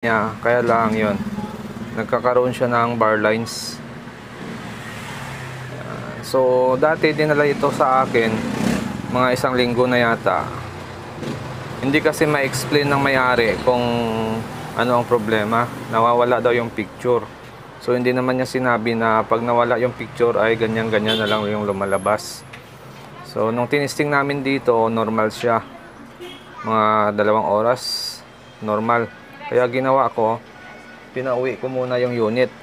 niya, kaya lang yun, nagkakaroon siya ng bar lines. So dati dinala ito sa akin mga 1 linggo na yata. Hindi kasi ma-explain ng may-ari kung ano ang problema. Nawawala daw yung picture. So hindi naman niya sinabi na pag nawala yung picture ay ganyan-ganyan na lang yung lumalabas. So nung tinisting namin dito, normal siya. Mga 2 oras, normal. Kaya ginawa ko, pinauwi ko muna yung unit.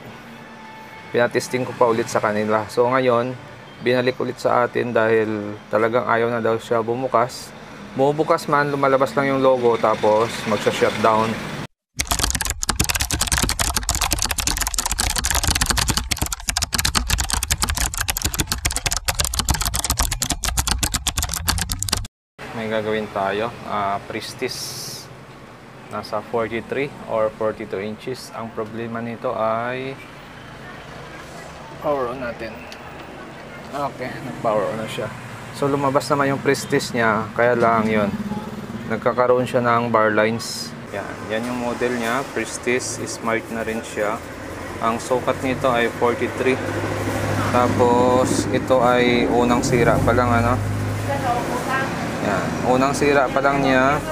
Pinatesting ko pa ulit sa kanila. So ngayon, binalik ulit sa atin dahil talagang ayaw na daw siya bumukas. Bumubukas man, lumalabas lang yung logo tapos magsha-shutdown. May gagawin tayo, Prestige. Nasa 43 or 42 inches. Ang problema nito ay power on natin. Okay, nag-power on na siya. So lumabas naman yung Prestige niya, kaya lang yun, nagkakaroon siya ng bar lines. Yan yung model niya, Prestige. Smart na rin siya. Ang sukat nito ay 43. Tapos ito ay unang sira pa lang, ano. Yan, unang sira pa lang niya.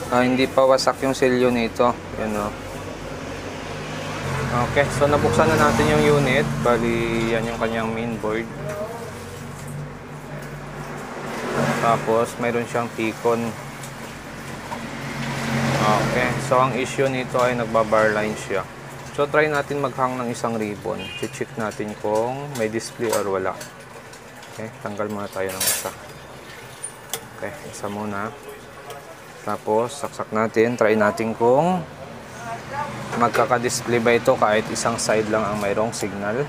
Hindi pa wasak yung selyo nito. Yan, o. Okay, so nabuksan na natin yung unit. Bali, yan yung kanyang mainboard. Tapos, mayroon siyang Picon. Okay, so ang issue nito ay nagbabar line siya. So, try natin maghang ng isang ribbon. Check natin kung may display or wala. Okay, tanggal muna tayo ng isa. Okay, isa muna. Tapos, saksak natin. Try natin kung magkaka-display ba ito kahit isang side lang ang mayroong signal.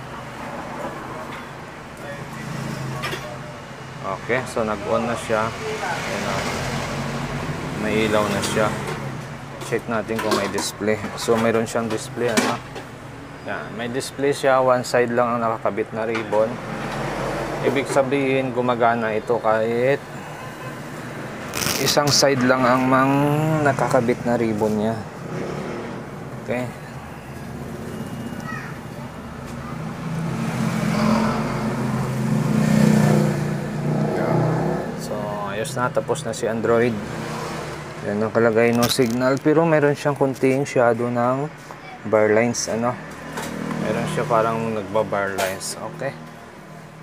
Okay, so nag-on na siya. Ayan na. May ilaw na siya. Check natin kung may display. So, mayroon siyang display, ano? Yan, may display siya. One side lang ang nakakabit na ribbon. Ibig sabihin, gumagana ito kahit isang side lang ang nakakabit na ribbon niya. Okay. So, ayos na. Tapos na si Android. Yan ang kalagay no signal. Pero meron siyang kunting shadow ng bar lines. Ano? Meron siya parang nagba-bar lines. Okay.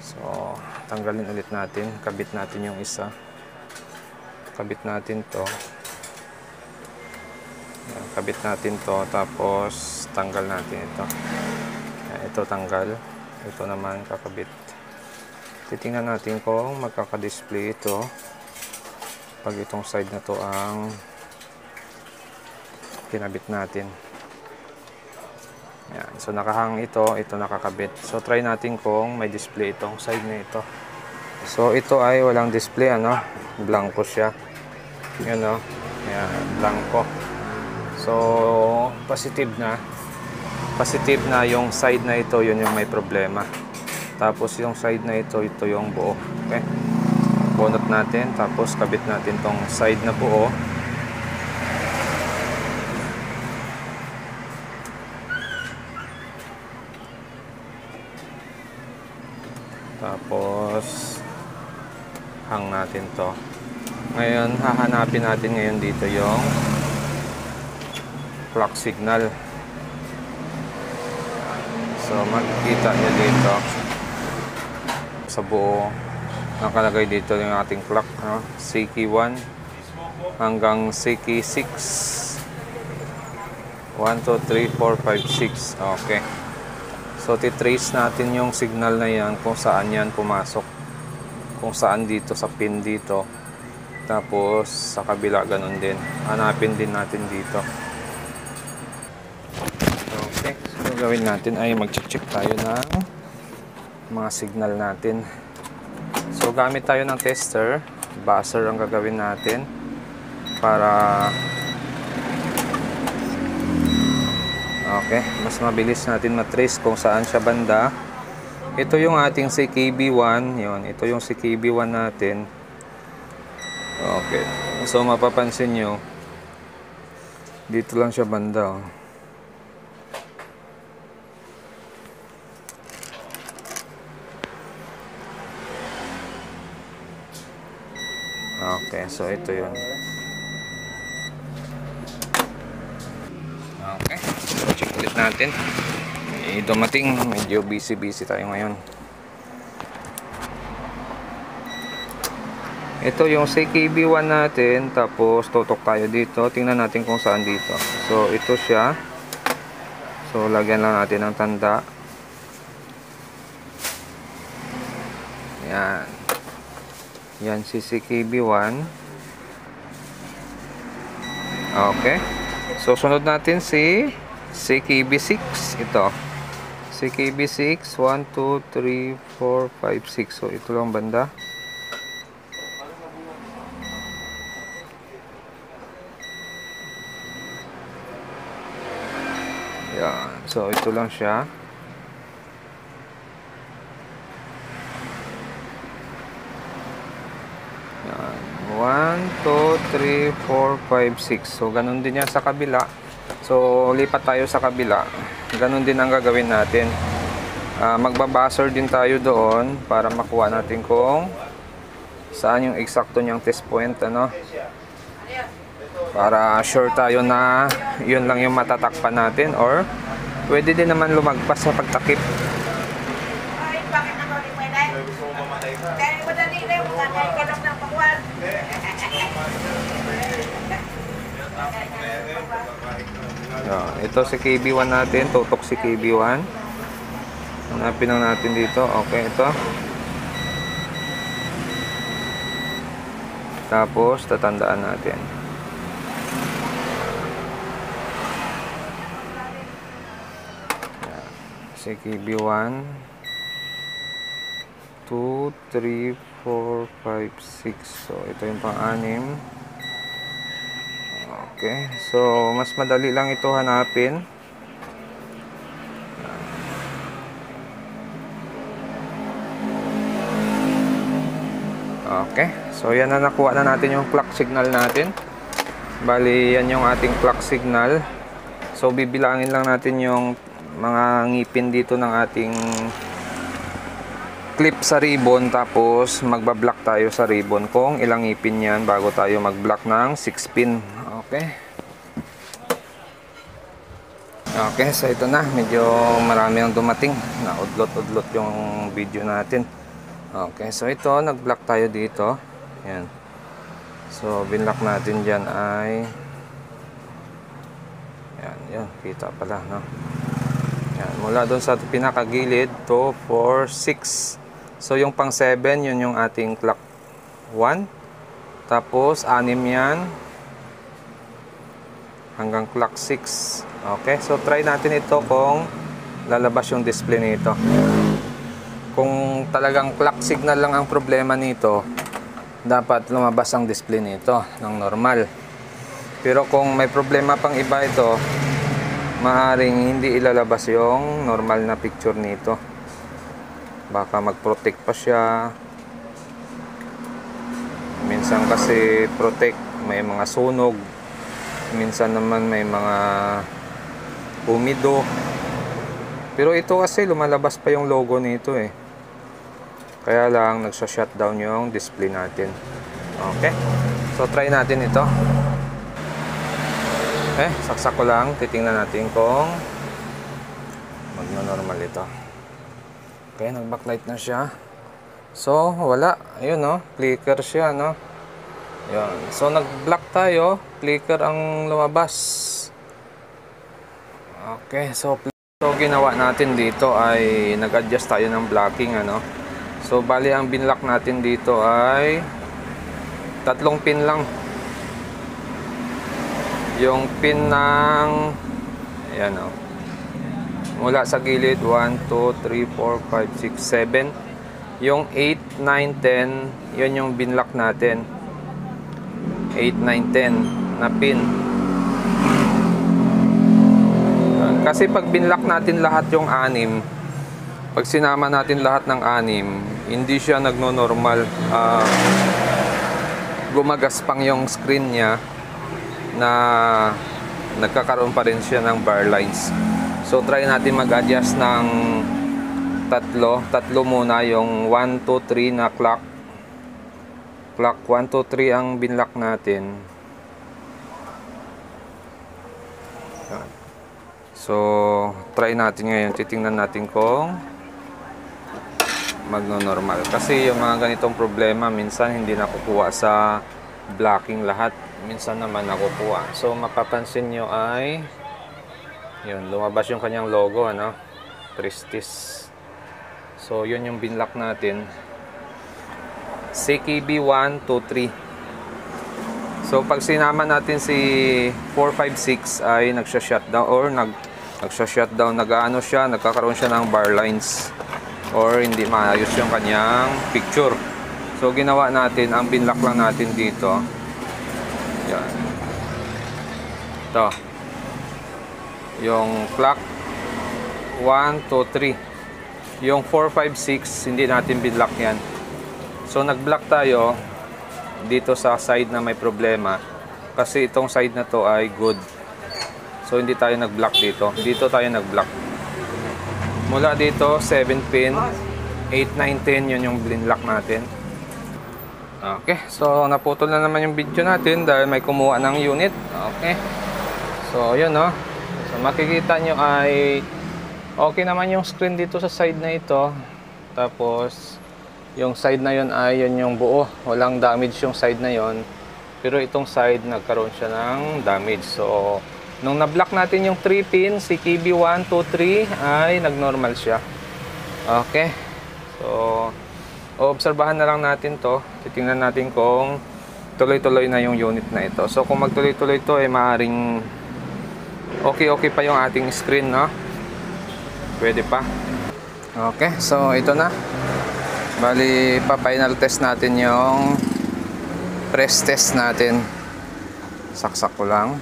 So, tanggalin ulit natin. Kabit natin yung isa. Kabit natin to. Yan, kabit natin to. Tapos, tanggal natin ito. Yan, ito tanggal. Ito naman kakabit. Titingnan natin kung magkaka-display ito. Pag itong side na to ang kinabit natin. Yan. So, nakahang ito. Ito nakakabit. So, try natin kung may display itong side na ito. So, ito ay walang display, ano? Blanco siya. Yan, no? Yan, blanco. So, positive na. Positive na yung side na ito, yun yung may problema. Tapos, yung side na ito yung buo. Okay? Bunot natin. Tapos, kabit natin tong side na buo. Tapos, hang natin to. Ngayon, hahanapin natin ngayon dito yung clock signal. So, makikita nyo dito sa buo, nakalagay dito yung ating clock, no? CK1 hanggang CK6. 1, 2, 3, 4, 5, 6. Okay. So, titrace natin yung signal na yan kung saan yan pumasok. Kung saan dito sa pin dito. Tapos, sa kabila, ganun din. Hanapin din natin dito. Okay. So, gawin natin ay mag-check tayo ng mga signal natin. So, gamit tayo ng tester. Buzzer ang gagawin natin. Para okay, mas mabilis natin matrace kung saan siya banda. Ito yung ating CKB1. Yun, ito yung CKB1 natin. Okay. So, mapapansin nyo, Dito lang siya banda, oh. Okay, so ito yun. Okay, so check ulit natin. Dumating, medyo busy tayo ngayon. Ito yung CKB1 natin, tapos tutok tayo dito. Tingnan natin kung saan dito. So ito siya. So lagyan lang natin ng tanda. Yan. Yan si CKB1. Okay. So sunod natin si CKB6. Ito. CKB6. 1, 2, 3, 4, 5, 6. So ito lang banda. Yan. So ito lang siya. Yan. 1, 2, 3, 4, 5, 6. So ganun din yan sa kabila. So lipat tayo sa kabila. Ganun din ang gagawin natin. Magbabuzzer din tayo doon para makuha natin kung saan yung eksakto niyang test point, ano. Para sure tayo na yun lang yung matatakpan natin, or pwede din naman lumagpas sa pagtakip. Ito si KB1 natin, tutok si KB1. Hanapin lang natin dito. Okay, ito. Tapos tatandaan natin. Si KB1 2, 3, 4, 5, 6. So ito yung pang-anim. Okay, so mas madali lang ito hanapin. Okay, so yan na, nakuha na natin yung clock signal natin. Bali yan yung ating clock signal. So bibilangin lang natin yung mga ngipin dito ng ating clip sa ribbon, tapos magbablock tayo sa ribbon kung ilang ngipin yan bago tayo magblock ng 6 pin. Okay. Okay, so ito na, medyo marami ang dumating. Naudlot-udlot yung video natin. Okay, so ito, nag-block tayo dito. Yan. So binlock natin dyan ay yan, kita pala, no? Yan, mula doon sa pinakagilid to 4, 6. So yung pang 7, yun yung ating clock 1. Tapos 6 yan hanggang clock 6. Okay, so try natin ito kung lalabas yung display nito. Kung talagang clock signal lang ang problema nito, dapat lumabas ang display nito ng normal. Pero kung may problema pang iba ito, maaaring hindi ilalabas yung normal na picture nito. Baka mag-protect pa siya. Minsan kasi protect, may mga sunog. Minsan naman may mga humido. Pero ito kasi lumalabas pa yung logo nito eh. Kaya lang nagsa-shutdown yung display natin. Okay. So try natin ito. Okay, saksak ko lang. Titingnan natin kung magno-normal ito. Okay, nag-backlight na siya. So wala. Ayun, no. Flicker siya, no. Yan. So nag-block tayo. Flicker ang lumabas. Okay, so ginawa natin dito ay nag-adjust tayo ng blocking, ano. So bali ang binlock natin dito ay 3 pin lang. Yung pin ng ayan, oh. Mula sa gilid 1, 2, 3, 4, 5, 6, 7. Yung 8, 9, 10, yun yung binlock natin. 8, 9, 10 na pin. Kasi pag binlock natin lahat yung 6, pag sinama natin lahat ng 6, hindi siya nagno-normal. Gumagaspang yung screen niya na nagkakaroon pa rin siya ng bar lines. So try natin mag-adjust ng tatlo muna, yung 1, 2, 3 na clock 1, 2, 3 ang binlock natin. So try natin ngayon, titingnan natin kung magno-normal, kasi yung mga ganitong problema minsan hindi nakukuha sa blocking lahat, minsan naman nakukuha. So mapapansin nyo ay yun, lumabas yung kanyang logo, ano, Prestige. So yun yung binlock natin, CKB 1, 2, 3. So pag sinama natin si 456 ay nagsha-shutdown or nagsha-shutdown, nag-aano siya, nagkakaroon siya ng bar lines or hindi maayos yung kanyang picture. So ginawa natin, ang binlock lang natin dito, yan, ito, yung clock 1, 2, 3. Yung 456 hindi natin binlock yan. So nag-block tayo dito sa side na may problema, kasi itong side na to ay good. So hindi tayo nag-block dito, dito tayo nag-block. Mula dito 7 pin, 8, 9, 10, yun yung binlock natin. Okay, so naputol na naman yung video natin dahil may kumuha ng unit. Okay, so yun, no. So makikita nyo ay okay naman yung screen dito sa side na ito. Tapos yung side na yun ay yun yung buo, walang damage yung side na yun. Pero itong side nagkaroon siya ng damage. So nung na-block natin yung 3 pin, si KB 1, 2, 3 ay nag-normal siya. Okay, so obserbahan na lang natin to, titingnan natin kung tuloy-tuloy na yung unit na ito. So kung magtuloy-tuloy to ay maaring okay pa yung ating screen, no? Pwede pa. Okay, so ito na, bali pa-final test natin yung press test natin. Saksak ko lang.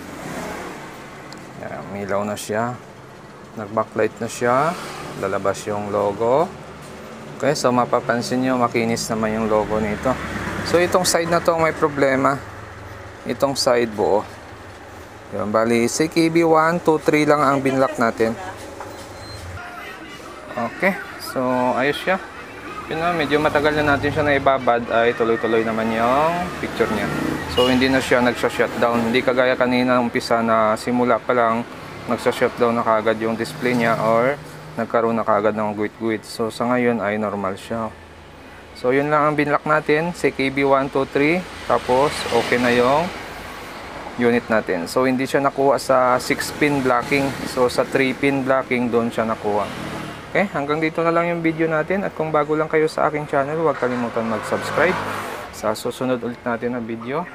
Yan, milaw na siya, nag-backlight na siya, lalabas yung logo. Okay, so mapapansin nyo, makinis naman yung logo nito. So itong side na to may problema, itong side buo. Yan, bali CKB 1, 2, 3 lang ang binlock natin. Okay, so ayos siya. Yun na, medyo matagal na natin siya na ibabad, ay tuloy-tuloy naman yung picture niya. So hindi na siya nagsha-shutdown, hindi kagaya kanina umpisa na simula pa lang nagsha-shutdown na kagad yung display niya or nagkaroon na kagad ng guhit-guhit. So sa ngayon ay normal siya. So yun lang ang binlock natin, CKB 1, 2, 3. Tapos okay na yung unit natin. So hindi siya nakuha sa 6-pin blocking. So sa 3-pin blocking doon siya nakuha. Okay, hanggang dito na lang yung video natin. At kung bago lang kayo sa aking channel, huwag kalimutan mag-subscribe. Sa susunod ulit natin na video,